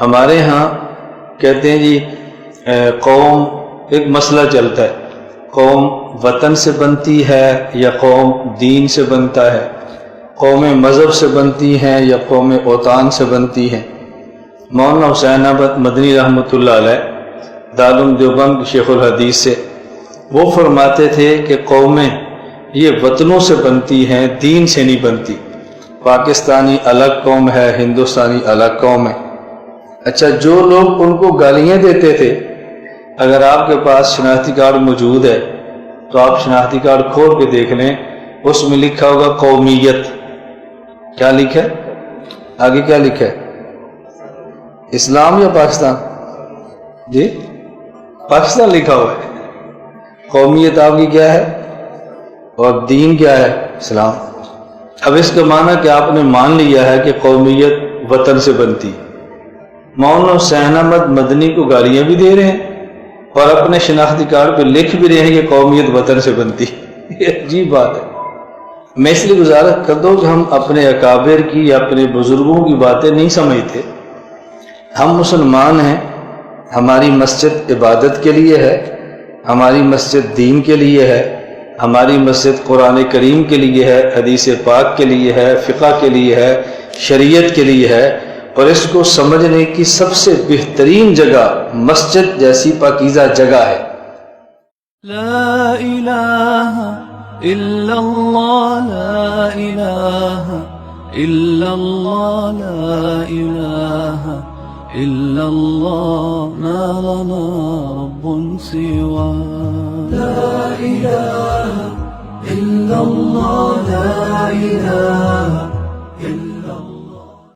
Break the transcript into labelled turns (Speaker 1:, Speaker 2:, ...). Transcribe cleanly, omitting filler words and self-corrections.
Speaker 1: ہمارے ہاں کہتے ہیں جی قوم ایک مسئلہ چلتا ہے، قوم وطن سے بنتی ہے یا قوم دین سے بنتا ہے، قوم مذہب سے بنتی ہیں یا قوم اوطان سے بنتی ہیں۔ مولانا حسین احمد مدنی رحمۃ اللہ علیہ دارالعلوم دیوبند شیخ الحدیث سے، وہ فرماتے تھے کہ قومیں یہ وطنوں سے بنتی ہیں، دین سے نہیں بنتی۔ پاکستانی الگ قوم ہے، ہندوستانی الگ قوم ہے۔ اچھا، جو لوگ ان کو گالیاں دیتے تھے، اگر آپ کے پاس شناختی کارڈ موجود ہے تو آپ شناختی کارڈ کھول کے دیکھ لیں، اس میں لکھا ہوگا قومیت۔ کیا لکھا ہے؟ آگے کیا لکھا ہے؟ اسلام یا پاکستان؟ جی پاکستان لکھا ہوا ہے۔ قومیت آپ کی کیا ہے اور دین کیا ہے؟ اسلام۔ اب اس کا معنی کہ آپ نے مان لیا ہے کہ قومیت وطن سے بنتی۔ مولانا حسین احمد مدنی کو گالیاں بھی دے رہے ہیں اور اپنے شناختی کارڈ پہ لکھ بھی رہے ہیں کہ قومیت وطن سے بنتی۔ یہ عجیب بات ہے۔ میں اس لیے گزارش کرتا ہوں کہ ہم اپنے اکابر کی یا اپنے بزرگوں کی باتیں نہیں سمجھتے۔ ہم مسلمان ہیں، ہماری مسجد عبادت کے لیے ہے، ہماری مسجد دین کے لیے ہے، ہماری مسجد قرآن کریم کے لیے ہے، حدیث پاک کے لیے ہے، فقہ کے لیے ہے، شریعت کے لیے ہے، اور اس کو سمجھنے کی سب سے بہترین جگہ مسجد جیسی پاکیزہ جگہ ہے۔
Speaker 2: لا الہ الا اللہ، لا الہ الا اللہ، لا الہ الا اللہ، ما لنا رب سوا۔ لا الہ الا اللہ، لا الہ